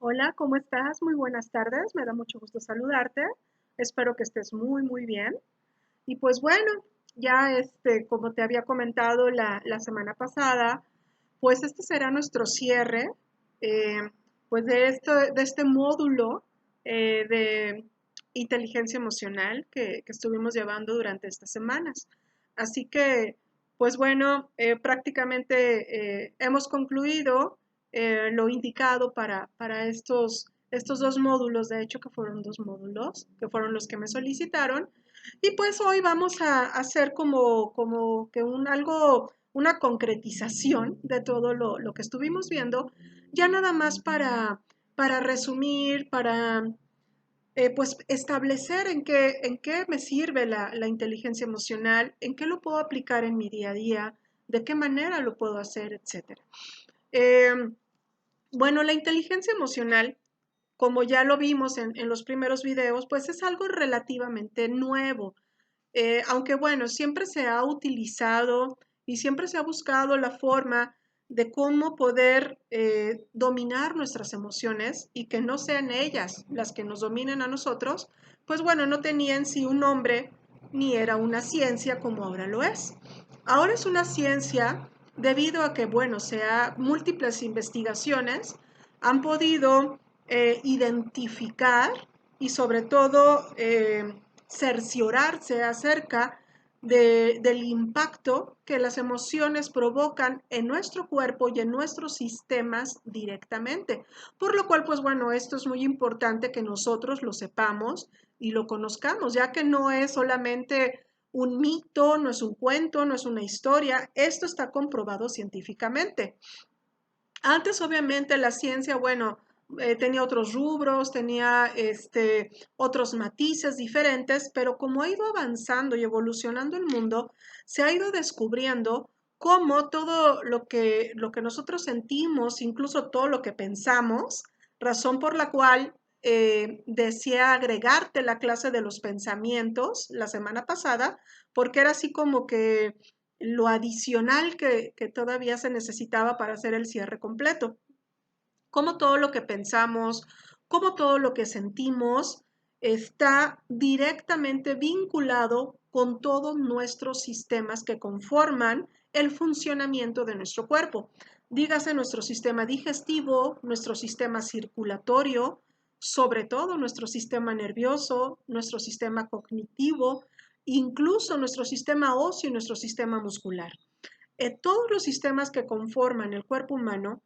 Hola, ¿cómo estás? Muy buenas tardes, me da mucho gusto saludarte. Espero que estés muy bien. Y pues bueno, ya como te había comentado la semana pasada, pues este será nuestro cierre, eh, pues de este módulo de inteligencia emocional que estuvimos llevando durante estas semanas. Así que, pues bueno, prácticamente hemos concluido lo indicado para estos dos módulos, de hecho que fueron dos módulos, que fueron los que me solicitaron. Y pues hoy vamos a hacer como que una concretización de todo lo que estuvimos viendo, ya nada más para resumir, para pues establecer en qué me sirve la inteligencia emocional, en qué lo puedo aplicar en mi día a día, de qué manera lo puedo hacer, etcétera. Eh, bueno, la inteligencia emocional, como ya lo vimos en los primeros videos, pues es algo relativamente nuevo. Aunque bueno, siempre se ha utilizado y siempre se ha buscado la forma de cómo poder dominar nuestras emociones y que no sean ellas las que nos dominen a nosotros, pues bueno, no tenía en sí un nombre ni era una ciencia como ahora lo es. Ahora es una ciencia debido a que, bueno, múltiples investigaciones han podido identificar y sobre todo cerciorarse acerca del impacto que las emociones provocan en nuestro cuerpo y en nuestros sistemas directamente. Por lo cual, pues bueno, esto es muy importante que nosotros lo sepamos y lo conozcamos, ya que no es solamente un mito, no es un cuento, no es una historia, esto está comprobado científicamente. Antes, obviamente, la ciencia, bueno, tenía otros rubros, tenía otros matices diferentes, pero como ha ido avanzando y evolucionando el mundo, se ha ido descubriendo cómo todo lo que nosotros sentimos, incluso todo lo que pensamos, razón por la cual decía agregarte la clase de los pensamientos la semana pasada, porque era así como que lo adicional que todavía se necesitaba para hacer el cierre completo. Como todo lo que pensamos, como todo lo que sentimos, está directamente vinculado con todos nuestros sistemas que conforman el funcionamiento de nuestro cuerpo. Dígase nuestro sistema digestivo, nuestro sistema circulatorio, sobre todo nuestro sistema nervioso, nuestro sistema cognitivo, incluso nuestro sistema óseo y nuestro sistema muscular. Todos los sistemas que conforman el cuerpo humano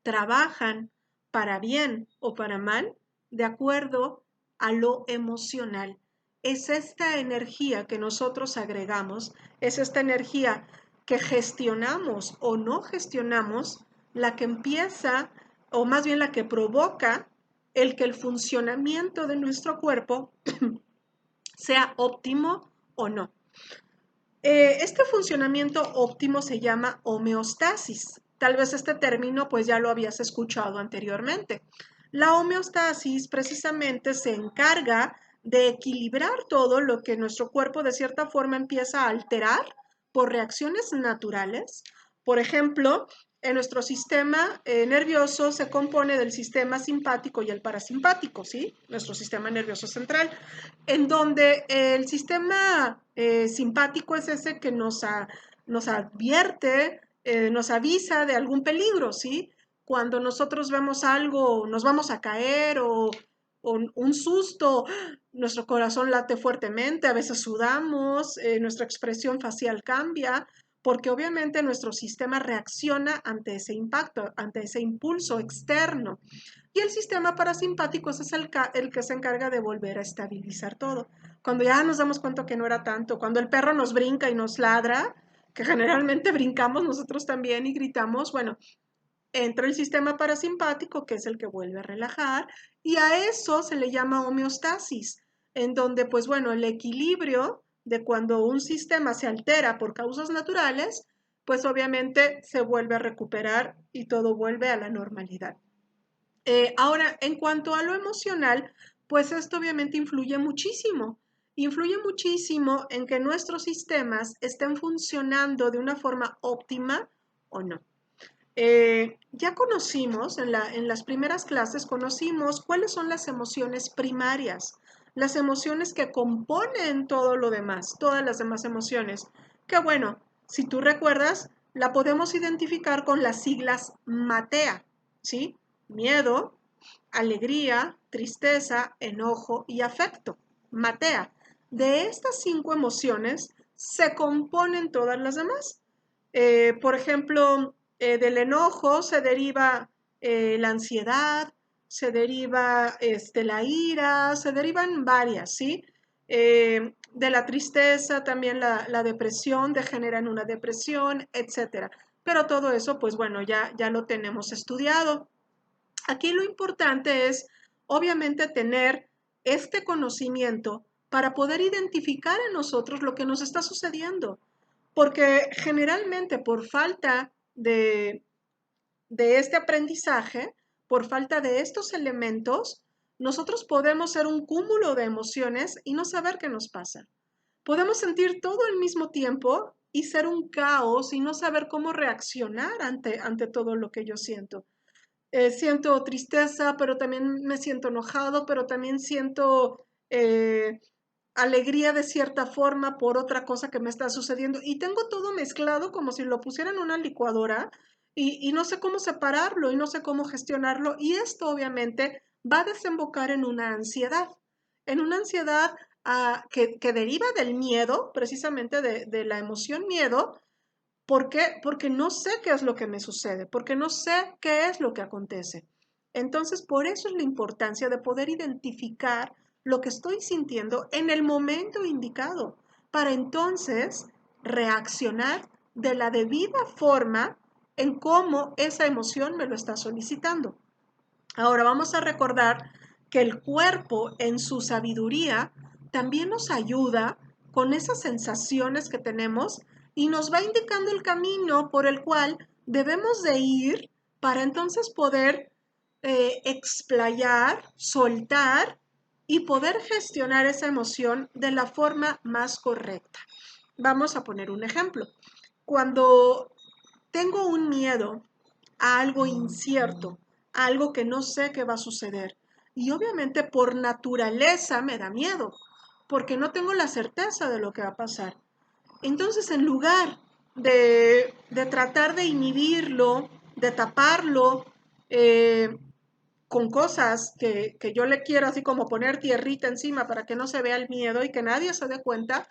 trabajan para bien o para mal de acuerdo a lo emocional. Es esta energía que nosotros agregamos, es esta energía que gestionamos o no gestionamos, la que empieza, o más bien la que provoca el que el funcionamiento de nuestro cuerpo sea óptimo o no. Este funcionamiento óptimo se llama homeostasis. Tal vez este término pues ya lo habías escuchado anteriormente. La homeostasis precisamente se encarga de equilibrar todo lo que nuestro cuerpo de cierta forma empieza a alterar por reacciones naturales. Por ejemplo, en nuestro sistema nervioso se compone del sistema simpático y el parasimpático, ¿sí? Nuestro sistema nervioso central, en donde el sistema simpático es ese que nos advierte, nos avisa de algún peligro, ¿sí? Cuando nosotros vemos algo, nos vamos a caer o un susto, nuestro corazón late fuertemente, a veces sudamos, nuestra expresión facial cambia, porque obviamente nuestro sistema reacciona ante ese impacto, ante ese impulso externo. Y el sistema parasimpático ese es el que se encarga de volver a estabilizar todo. Cuando ya nos damos cuenta que no era tanto, cuando el perro nos brinca y nos ladra, que generalmente brincamos nosotros también y gritamos, bueno, entra el sistema parasimpático, que es el que vuelve a relajar, y a eso se le llama homeostasis, en donde, pues bueno, el equilibrio de cuando un sistema se altera por causas naturales, pues obviamente se vuelve a recuperar y todo vuelve a la normalidad. Ahora, en cuanto a lo emocional, pues esto obviamente influye muchísimo. Influye muchísimo en que nuestros sistemas estén funcionando de una forma óptima o no. Ya conocimos, en las primeras clases, conocimos cuáles son las emociones primarias, las emociones que componen todo lo demás, todas las demás emociones. Que bueno, si tú recuerdas, la podemos identificar con las siglas MATEA, ¿sí? Miedo, alegría, tristeza, enojo y afecto. MATEA. De estas 5 emociones se componen todas las demás. Por ejemplo, del enojo se deriva la ansiedad, se deriva la ira, se derivan varias, ¿sí? De la tristeza también la depresión degenera en una depresión, etcétera. Pero todo eso, pues bueno, ya lo tenemos estudiado. Aquí lo importante es, obviamente, tener este conocimiento para poder identificar en nosotros lo que nos está sucediendo. Porque generalmente por falta de este aprendizaje, por falta de estos elementos, nosotros podemos ser un cúmulo de emociones y no saber qué nos pasa. Podemos sentir todo al mismo tiempo y ser un caos y no saber cómo reaccionar ante todo lo que yo siento. Siento tristeza, pero también me siento enojado, pero también siento alegría de cierta forma por otra cosa que me está sucediendo. Y tengo todo mezclado como si lo pusiera en una licuadora y no sé cómo separarlo y no sé cómo gestionarlo. Y esto obviamente va a desembocar en una ansiedad que deriva del miedo, precisamente de la emoción miedo. ¿Por qué? Porque no sé qué es lo que me sucede, porque no sé qué es lo que acontece. Entonces, por eso es la importancia de poder identificar lo que estoy sintiendo en el momento indicado, para entonces reaccionar de la debida forma en cómo esa emoción me lo está solicitando. Ahora vamos a recordar que el cuerpo en su sabiduría también nos ayuda con esas sensaciones que tenemos y nos va indicando el camino por el cual debemos de ir para entonces poder explayar, soltar y poder gestionar esa emoción de la forma más correcta. Vamos a poner un ejemplo. Cuando tengo un miedo a algo incierto, a algo que no sé qué va a suceder. Y obviamente por naturaleza me da miedo, porque no tengo la certeza de lo que va a pasar. Entonces, en lugar de tratar de inhibirlo, de taparlo, eh, con cosas que yo le quiero así como poner tierrita encima para que no se vea el miedo y que nadie se dé cuenta,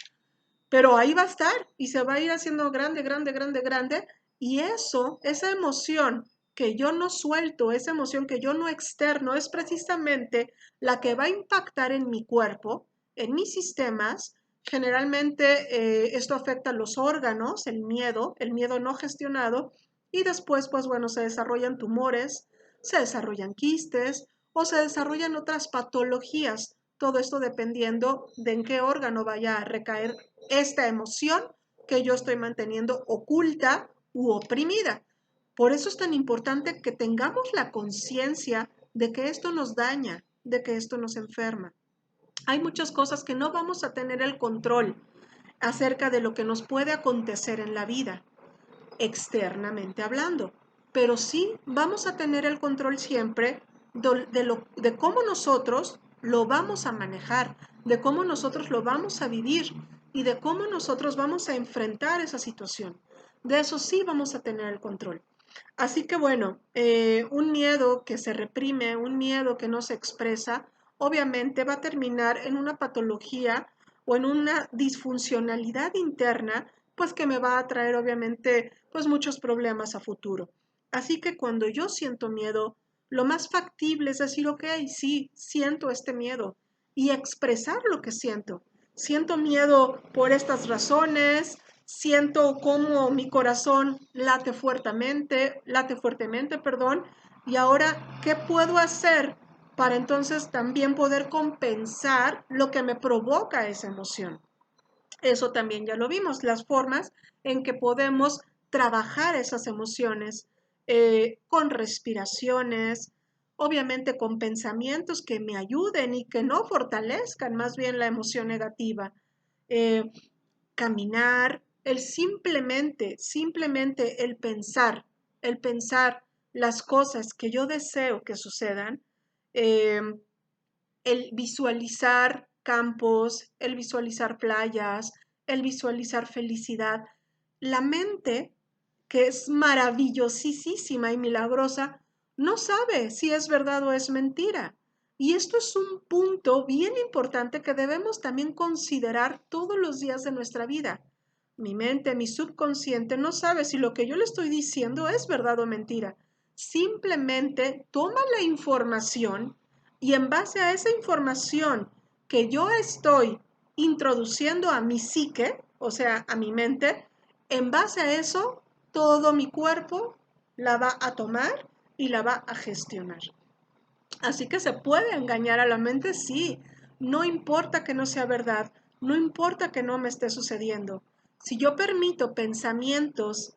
pero ahí va a estar y se va a ir haciendo grande, grande, grande, grande. Y eso, esa emoción que yo no suelto, esa emoción que yo no externo, es precisamente la que va a impactar en mi cuerpo, en mis sistemas. Generalmente esto afecta a los órganos, el miedo no gestionado, y después, pues bueno, se desarrollan tumores, se desarrollan quistes o se desarrollan otras patologías. Todo esto dependiendo de en qué órgano vaya a recaer esta emoción que yo estoy manteniendo oculta u oprimida. Por eso es tan importante que tengamos la conciencia de que esto nos daña, de que esto nos enferma. Hay muchas cosas que no vamos a tener el control acerca de lo que nos puede acontecer en la vida, externamente hablando, pero sí vamos a tener el control siempre de cómo nosotros lo vamos a manejar, de cómo nosotros lo vamos a vivir y de cómo nosotros vamos a enfrentar esa situación. De eso sí vamos a tener el control. Así que bueno, un miedo que se reprime, un miedo que no se expresa, obviamente va a terminar en una patología o en una disfuncionalidad interna, pues que me va a traer obviamente pues muchos problemas a futuro. Así que cuando yo siento miedo, lo más factible es decir, ok, sí, siento este miedo y expresar lo que siento. Siento miedo por estas razones, siento cómo mi corazón late fuertemente, perdón, y ahora, ¿qué puedo hacer para entonces también poder compensar lo que me provoca esa emoción? Eso también ya lo vimos, las formas en que podemos trabajar esas emociones con respiraciones, obviamente con pensamientos que me ayuden y que no fortalezcan más bien la emoción negativa. Eh, Caminar, simplemente el pensar el pensar las cosas que yo deseo que sucedan, eh, el visualizar campos, el visualizar playas, el visualizar felicidad. La mente, que es maravillosísima y milagrosa, no sabe si es verdad o es mentira. Y esto es un punto bien importante que debemos también considerar todos los días de nuestra vida. Mi mente, mi subconsciente no sabe si lo que yo le estoy diciendo es verdad o mentira. Simplemente toma la información y en base a esa información que yo estoy introduciendo a mi psique, o sea, a mi mente, en base a eso, todo mi cuerpo la va a tomar y la va a gestionar. Así que se puede engañar a la mente, sí. No importa que no sea verdad, no importa que no me esté sucediendo. Si yo permito pensamientos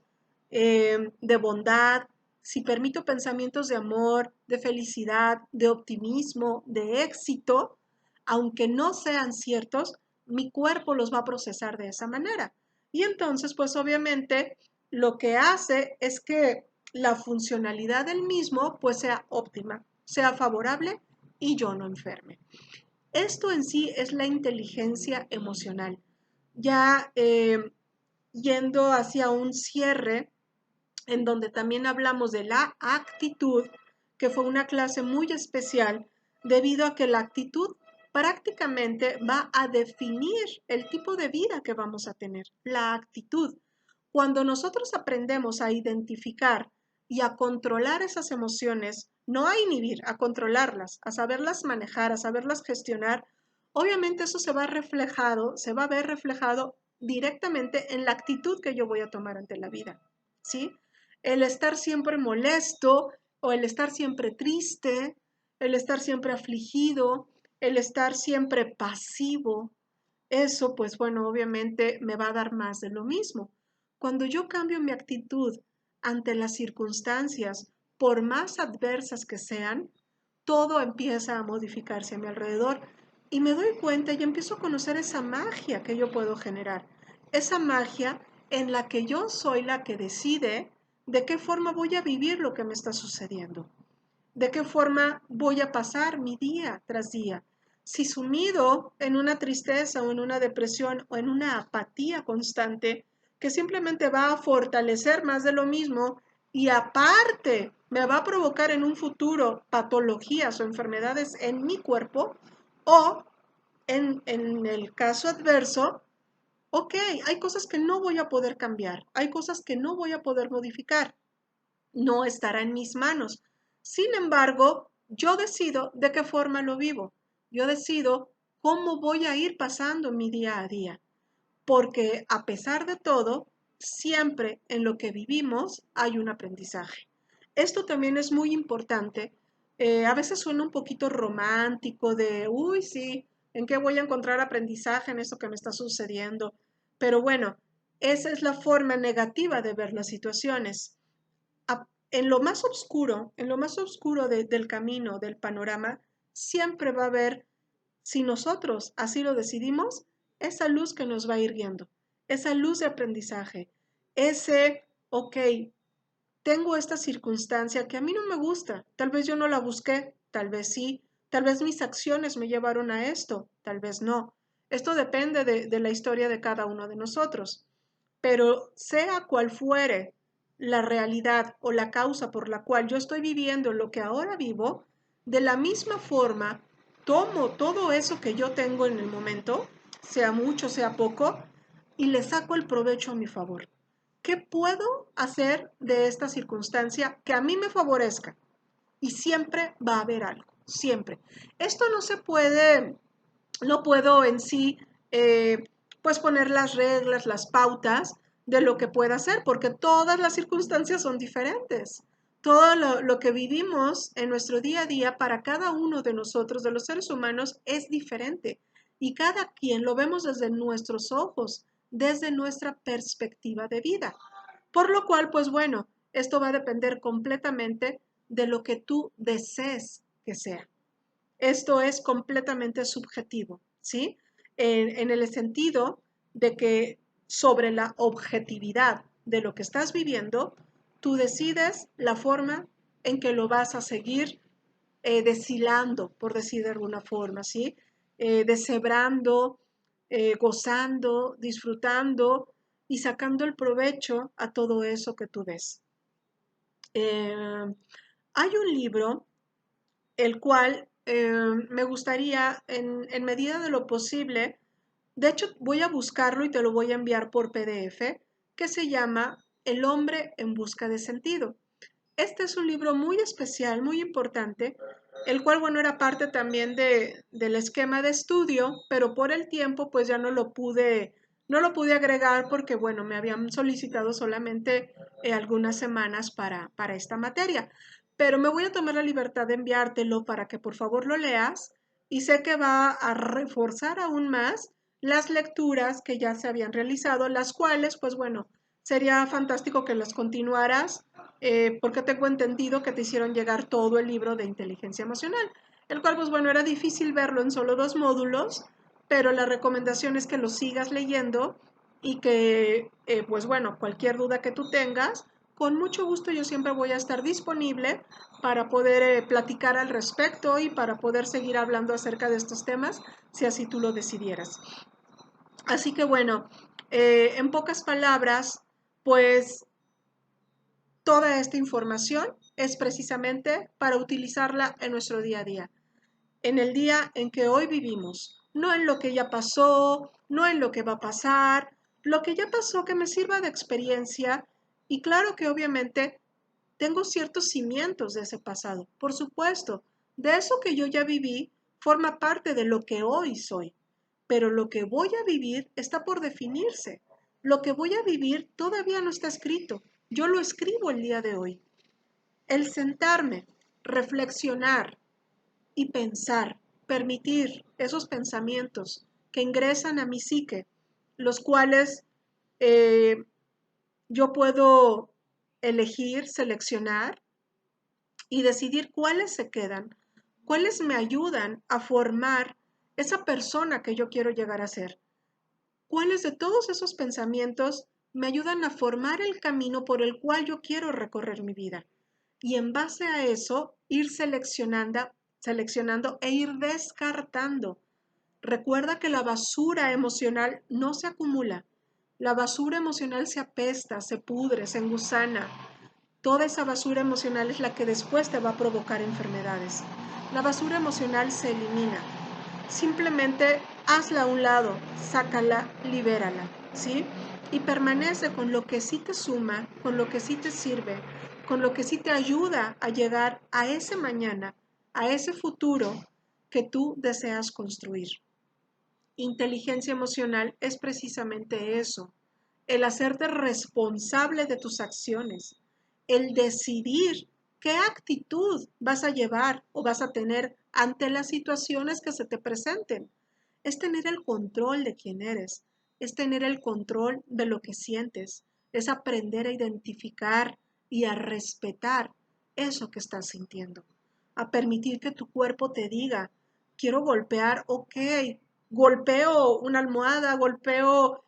de bondad, si permito pensamientos de amor, de felicidad, de optimismo, de éxito, aunque no sean ciertos, mi cuerpo los va a procesar de esa manera. Y entonces, pues obviamente, lo que hace es que la funcionalidad del mismo pues sea óptima, sea favorable y yo no enferme. Esto en sí es la inteligencia emocional. Ya yendo hacia un cierre, en donde también hablamos de la actitud, que fue una clase muy especial, debido a que la actitud prácticamente va a definir el tipo de vida que vamos a tener. La actitud. Cuando nosotros aprendemos a identificar y a controlar esas emociones, no a inhibir, a controlarlas, a saberlas manejar, a saberlas gestionar, obviamente eso se va a ver reflejado directamente en la actitud que yo voy a tomar ante la vida, ¿sí? El estar siempre molesto o el estar siempre triste, el estar siempre afligido, el estar siempre pasivo, eso pues bueno, obviamente me va a dar más de lo mismo. Cuando yo cambio mi actitud ante las circunstancias, por más adversas que sean, todo empieza a modificarse a mi alrededor y me doy cuenta y empiezo a conocer esa magia que yo puedo generar. Esa magia en la que yo soy la que decide de qué forma voy a vivir lo que me está sucediendo, de qué forma voy a pasar mi día tras día. Si sumido en una tristeza o en una depresión o en una apatía constante que simplemente va a fortalecer más de lo mismo y aparte me va a provocar en un futuro patologías o enfermedades en mi cuerpo, o en el caso adverso, ok, hay cosas que no voy a poder cambiar, hay cosas que no voy a poder modificar, no estará en mis manos. Sin embargo, yo decido de qué forma lo vivo. Yo decido cómo voy a ir pasando mi día a día. Porque a pesar de todo, siempre en lo que vivimos hay un aprendizaje. Esto también es muy importante. A veces suena un poquito romántico de, uy, sí, ¿en qué voy a encontrar aprendizaje en esto que me está sucediendo? Pero bueno, esa es la forma negativa de ver las situaciones. En lo más oscuro del camino, del panorama, siempre va a haber, si nosotros así lo decidimos, esa luz que nos va a ir guiando, esa luz de aprendizaje, ese, ok, tengo esta circunstancia que a mí no me gusta, tal vez yo no la busqué, tal vez sí, tal vez mis acciones me llevaron a esto, tal vez no. Esto depende de la historia de cada uno de nosotros. Pero sea cual fuere la realidad o la causa por la cual yo estoy viviendo lo que ahora vivo, de la misma forma tomo todo eso que yo tengo en el momento, sea mucho, sea poco, y le saco el provecho a mi favor. ¿Qué puedo hacer de esta circunstancia que a mí me favorezca? Y siempre va a haber algo, siempre. Esto no se puede, no puedo en sí, pues poner las reglas, las pautas de lo que pueda hacer, porque todas las circunstancias son diferentes. Todo lo que vivimos en nuestro día a día para cada uno de nosotros, de los seres humanos, es diferente. Y cada quien lo vemos desde nuestros ojos, desde nuestra perspectiva de vida. Por lo cual, pues bueno, esto va a depender completamente de lo que tú desees que sea. Esto es completamente subjetivo, ¿sí? En el sentido de que sobre la objetividad de lo que estás viviendo, tú decides la forma en que lo vas a seguir deshilando, por decir de alguna forma, ¿sí? Deshebrando, gozando, disfrutando y sacando el provecho a todo eso que tú ves. Hay un libro, el cual me gustaría, en medida de lo posible, de hecho voy a buscarlo y te lo voy a enviar por PDF, que se llama El hombre en busca de sentido. Este es un libro muy especial, muy importante, el cual, bueno, era parte también del esquema de estudio, pero por el tiempo, pues ya no lo pude agregar porque, bueno, me habían solicitado solamente algunas semanas para esta materia. Pero me voy a tomar la libertad de enviártelo para que por favor lo leas y sé que va a reforzar aún más las lecturas que ya se habían realizado, las cuales, pues bueno, sería fantástico que las continuaras porque tengo entendido que te hicieron llegar todo el libro de inteligencia emocional, el cual, pues bueno, era difícil verlo en solo 2 módulos, pero la recomendación es que lo sigas leyendo y que, pues bueno, cualquier duda que tú tengas, con mucho gusto yo siempre voy a estar disponible para poder platicar al respecto y para poder seguir hablando acerca de estos temas, si así tú lo decidieras. Así que bueno, en pocas palabras, pues toda esta información es precisamente para utilizarla en nuestro día a día, en el día en que hoy vivimos, no en lo que ya pasó, no en lo que va a pasar, lo que ya pasó que me sirva de experiencia y claro que obviamente tengo ciertos cimientos de ese pasado, por supuesto, de eso que yo ya viví forma parte de lo que hoy soy, pero lo que voy a vivir está por definirse. Lo que voy a vivir todavía no está escrito, yo lo escribo el día de hoy. El sentarme, reflexionar y pensar, permitir esos pensamientos que ingresan a mi psique, los cuales eh, yo puedo elegir, seleccionar y decidir cuáles se quedan, cuáles me ayudan a formar esa persona que yo quiero llegar a ser, cuáles de todos esos pensamientos me ayudan a formar el camino por el cual yo quiero recorrer mi vida. Y en base a eso, ir seleccionando e ir descartando. Recuerda que la basura emocional no se acumula. La basura emocional se apesta, se pudre, se engusana. Toda esa basura emocional es la que después te va a provocar enfermedades. La basura emocional se elimina. Simplemente hazla a un lado, sácala, libérala, ¿sí? Y permanece con lo que sí te suma, con lo que sí te sirve, con lo que sí te ayuda a llegar a ese mañana, a ese futuro que tú deseas construir. Inteligencia emocional es precisamente eso, el hacerte responsable de tus acciones, el decidir qué actitud vas a llevar o vas a tener ante las situaciones que se te presenten. Es tener el control de quién eres, es tener el control de lo que sientes, es aprender a identificar y a respetar eso que estás sintiendo, a permitir que tu cuerpo te diga, quiero golpear, ok, golpeo una almohada, golpeo,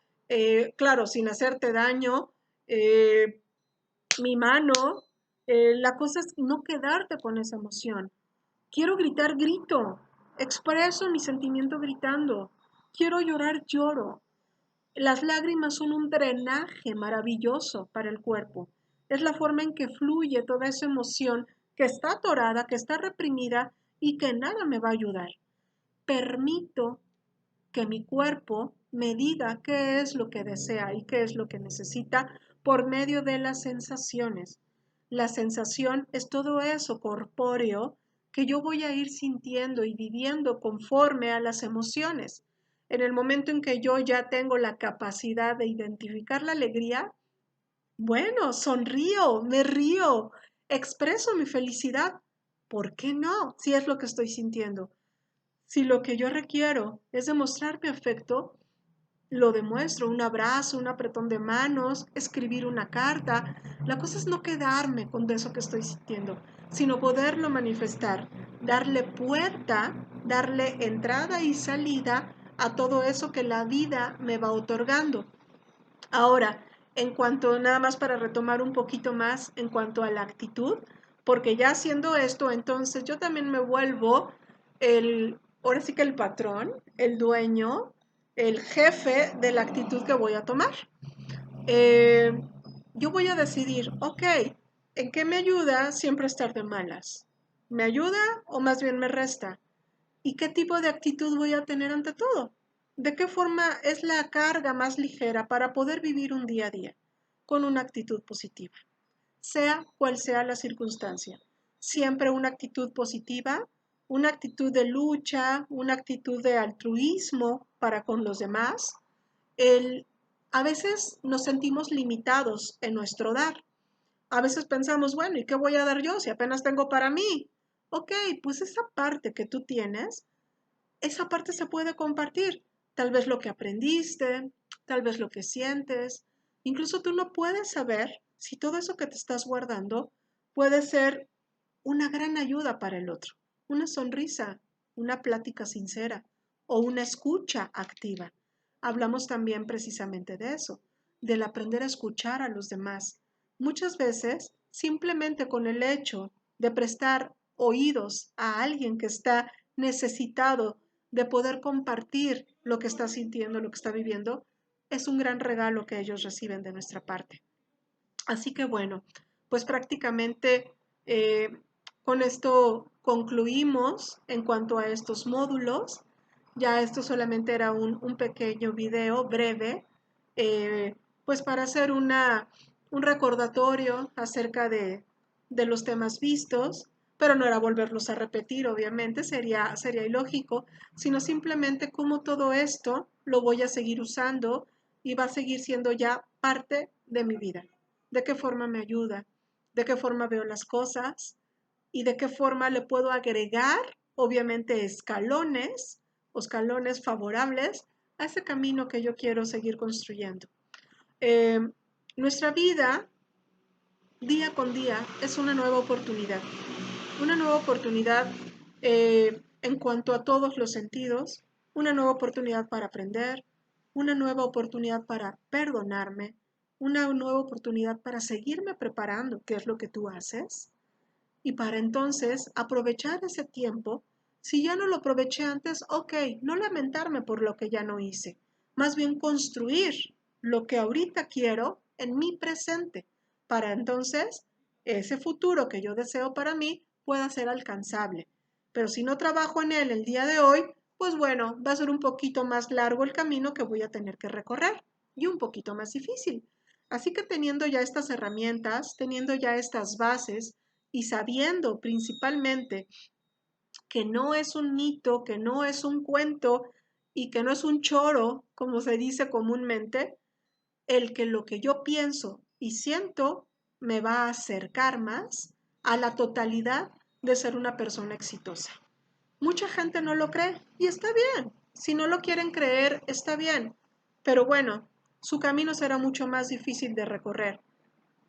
claro, sin hacerte daño, eh, mi mano, la cosa es no quedarte con esa emoción. Quiero gritar, grito, expreso mi sentimiento gritando, quiero llorar, lloro. Las lágrimas son un drenaje maravilloso para el cuerpo. Es la forma en que fluye toda esa emoción que está atorada, que está reprimida y que nada me va a ayudar. Permito que mi cuerpo me diga qué es lo que desea y qué es lo que necesita por medio de las sensaciones. La sensación es todo eso corpóreo que yo voy a ir sintiendo y viviendo conforme a las emociones. En el momento en que yo ya tengo la capacidad de identificar la alegría, bueno, sonrío, me río, expreso mi felicidad. ¿Por qué no? Si es lo que estoy sintiendo. Si lo que yo requiero es demostrar mi afecto, lo demuestro, un abrazo, un apretón de manos, escribir una carta. La cosa es no quedarme con eso que estoy sintiendo, sino poderlo manifestar, darle puerta, darle entrada y salida a todo eso que la vida me va otorgando. Ahora, en cuanto, nada más para retomar un poquito más, en cuanto a la actitud, porque ya haciendo esto, entonces yo también me vuelvo ahora sí que el patrón, el dueño, el jefe de la actitud que voy a tomar. Eh, yo voy a decidir, ok, ¿en qué me ayuda siempre estar de malas? ¿Me ayuda o más bien me resta? ¿Y qué tipo de actitud voy a tener ante todo? ¿De qué forma es la carga más ligera para poder vivir un día a día con una actitud positiva? Sea cual sea la circunstancia. Siempre una actitud positiva, una actitud de lucha, una actitud de altruismo para con los demás. El, a veces nos sentimos limitados en nuestro dar. A veces pensamos, bueno, ¿y qué voy a dar yo si apenas tengo para mí? Ok, pues esa parte que tú tienes, esa parte se puede compartir. Tal vez lo que aprendiste, tal vez lo que sientes. Incluso tú no puedes saber si todo eso que te estás guardando puede ser una gran ayuda para el otro. Una sonrisa, una plática sincera o una escucha activa. Hablamos también precisamente de eso, del aprender a escuchar a los demás. Muchas veces, simplemente con el hecho de prestar oídos a alguien que está necesitado de poder compartir lo que está sintiendo, lo que está viviendo, es un gran regalo que ellos reciben de nuestra parte. Así que bueno, pues prácticamente eh, con esto concluimos en cuanto a estos módulos. Ya esto solamente era un pequeño video breve, pues para hacer un recordatorio acerca de los temas vistos, pero no era volverlos a repetir, obviamente, sería ilógico, sino simplemente cómo todo esto lo voy a seguir usando y va a seguir siendo ya parte de mi vida. De qué forma me ayuda, de qué forma veo las cosas y de qué forma le puedo agregar, obviamente, escalones favorables a ese camino que yo quiero seguir construyendo. Eh, Nuestra vida, día con día, es una nueva oportunidad en cuanto a todos los sentidos, una nueva oportunidad para aprender, una nueva oportunidad para perdonarme, una nueva oportunidad para seguirme preparando, que es lo que tú haces, y para entonces aprovechar ese tiempo. Si ya no lo aproveché antes, ok, no lamentarme por lo que ya no hice, más bien construir lo que ahorita quiero en mi presente, para entonces ese futuro que yo deseo para mí pueda ser alcanzable. Pero si no trabajo en él el día de hoy, pues bueno, va a ser un poquito más largo el camino que voy a tener que recorrer y un poquito más difícil. Así que teniendo ya estas herramientas, teniendo ya estas bases, y sabiendo principalmente que no es un mito, que no es un cuento y que no es un choro, como se dice comúnmente, el que lo que yo pienso y siento me va a acercar más a la totalidad de ser una persona exitosa. Mucha gente no lo cree y está bien. Si no lo quieren creer, está bien. Pero bueno, su camino será mucho más difícil de recorrer,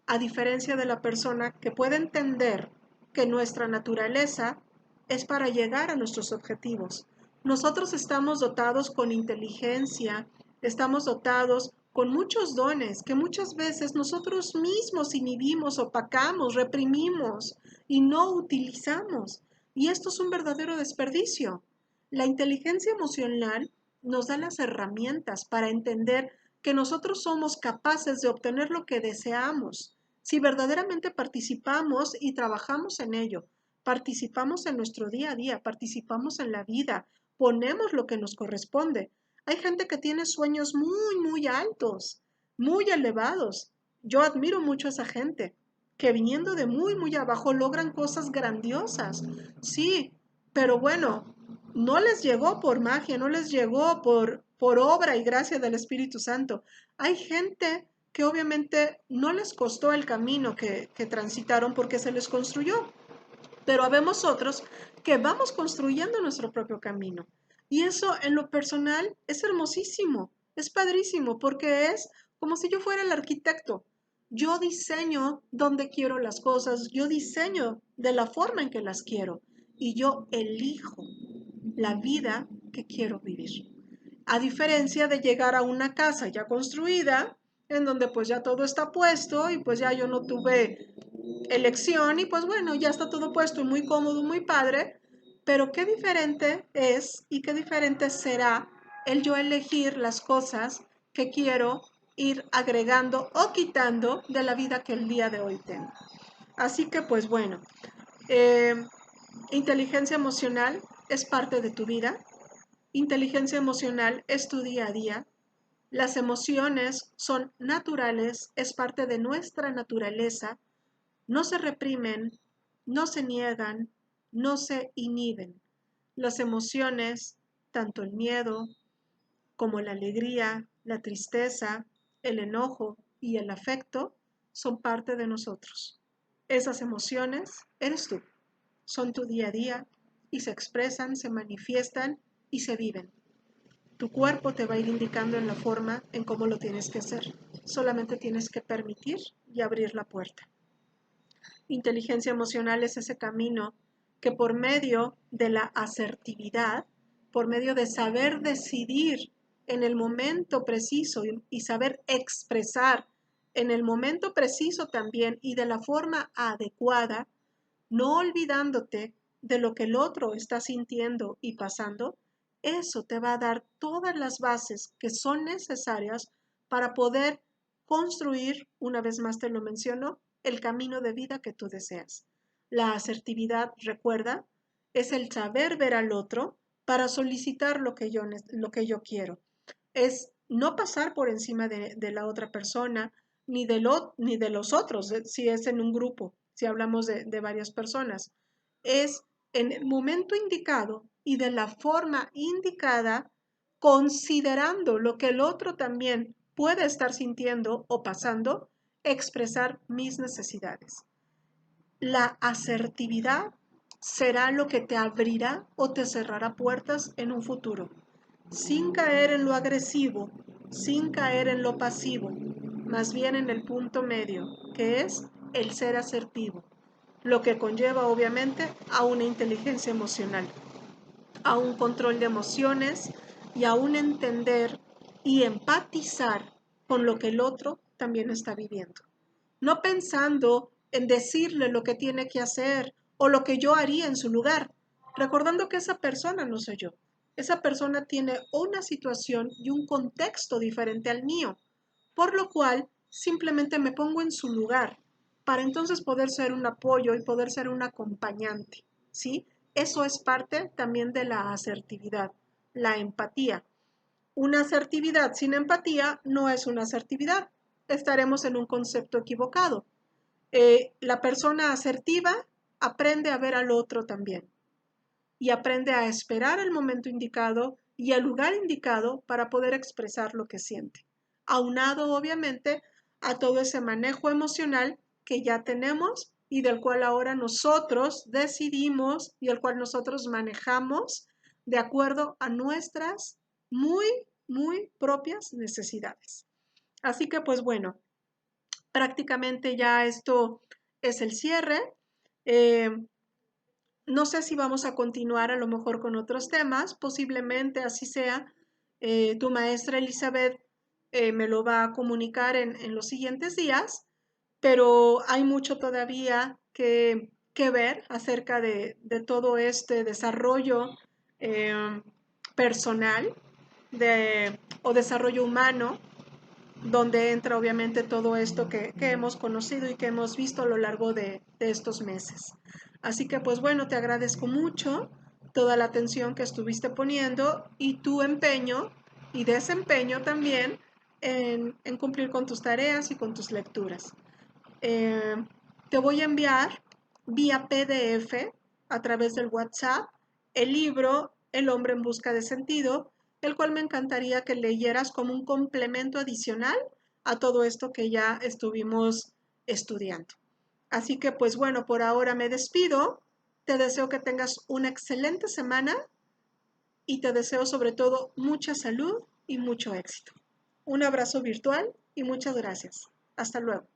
a diferencia de la persona que puede entender que nuestra naturaleza es para llegar a nuestros objetivos. Nosotros estamos dotados con inteligencia, estamos dotados con muchos dones que muchas veces nosotros mismos inhibimos, opacamos, reprimimos y no utilizamos. Y esto es un verdadero desperdicio. La inteligencia emocional nos da las herramientas para entender que nosotros somos capaces de obtener lo que deseamos si verdaderamente participamos y trabajamos en ello, participamos en nuestro día a día, participamos en la vida, ponemos lo que nos corresponde. Hay gente que tiene sueños muy, muy altos, muy elevados. Yo admiro mucho a esa gente, que viniendo de muy, muy abajo logran cosas grandiosas. Sí, pero bueno, no les llegó por magia, no les llegó por obra y gracia del Espíritu Santo. Hay gente que obviamente no les costó el camino que transitaron porque se les construyó, pero habemos otros que vamos construyendo nuestro propio camino. Y eso en lo personal es hermosísimo, es padrísimo, porque es como si yo fuera el arquitecto. Yo diseño dónde quiero las cosas, yo diseño de la forma en que las quiero y yo elijo la vida que quiero vivir. A diferencia de llegar a una casa ya construida, en donde pues ya todo está puesto y pues ya yo no tuve elección y pues bueno, ya está todo puesto y muy cómodo, muy padre, pero qué diferente es y qué diferente será el yo elegir las cosas que quiero ir agregando o quitando de la vida que el día de hoy tengo. Así que pues bueno, eh, inteligencia emocional es parte de tu vida, inteligencia emocional es tu día a día, las emociones son naturales, es parte de nuestra naturaleza, no se reprimen, no se niegan, no se inhiben. Las emociones, tanto el miedo como la alegría, la tristeza, el enojo y el afecto, son parte de nosotros. Esas emociones eres tú, son tu día a día y se expresan, se manifiestan y se viven. Tu cuerpo te va a ir indicando en la forma en cómo lo tienes que hacer. Solamente tienes que permitir y abrir la puerta. Inteligencia emocional es ese camino que por medio de la asertividad, por medio de saber decidir en el momento preciso y saber expresar en el momento preciso también y de la forma adecuada, no olvidándote de lo que el otro está sintiendo y pasando, eso te va a dar todas las bases que son necesarias para poder construir, una vez más te lo menciono, el camino de vida que tú deseas. La asertividad, recuerda, es el saber ver al otro para solicitar lo que yo quiero. Es no pasar por encima de la otra persona ni ni de los otros, si es en un grupo, si hablamos de varias personas. Es en el momento indicado y de la forma indicada, considerando lo que el otro también puede estar sintiendo o pasando, expresar mis necesidades. La asertividad será lo que te abrirá o te cerrará puertas en un futuro, sin caer en lo agresivo, sin caer en lo pasivo, más bien en el punto medio, que es el ser asertivo, lo que conlleva obviamente a una inteligencia emocional, a un control de emociones y a un entender y empatizar con lo que el otro también está viviendo. No pensando en decirle lo que tiene que hacer o lo que yo haría en su lugar, recordando que esa persona no soy yo. Esa persona tiene una situación y un contexto diferente al mío, por lo cual simplemente me pongo en su lugar para entonces poder ser un apoyo y poder ser un acompañante, ¿sí? Eso es parte también de la asertividad, la empatía. Una asertividad sin empatía no es una asertividad. Estaremos en un concepto equivocado. La persona asertiva aprende a ver al otro también y aprende a esperar el momento indicado y el lugar indicado para poder expresar lo que siente, aunado obviamente a todo ese manejo emocional que ya tenemos y del cual ahora nosotros decidimos y el cual nosotros manejamos de acuerdo a nuestras muy, muy propias necesidades. Así que pues bueno, prácticamente ya esto es el cierre. Eh, no sé si vamos a continuar a lo mejor con otros temas, posiblemente así sea. Tu maestra Elizabeth me lo va a comunicar en los siguientes días, pero hay mucho todavía que ver acerca de todo este desarrollo eh, personal o desarrollo humano, donde entra obviamente todo esto que hemos conocido y que hemos visto a lo largo de estos meses. Así que pues bueno, te agradezco mucho toda la atención que estuviste poniendo y tu empeño y desempeño también en cumplir con tus tareas y con tus lecturas. Eh, Te voy a enviar vía PDF a través del WhatsApp el libro El hombre en busca de sentido, el cual me encantaría que leyeras como un complemento adicional a todo esto que ya estuvimos estudiando. Así que pues bueno, por ahora me despido. Te deseo que tengas una excelente semana y te deseo sobre todo mucha salud y mucho éxito. Un abrazo virtual y muchas gracias. Hasta luego.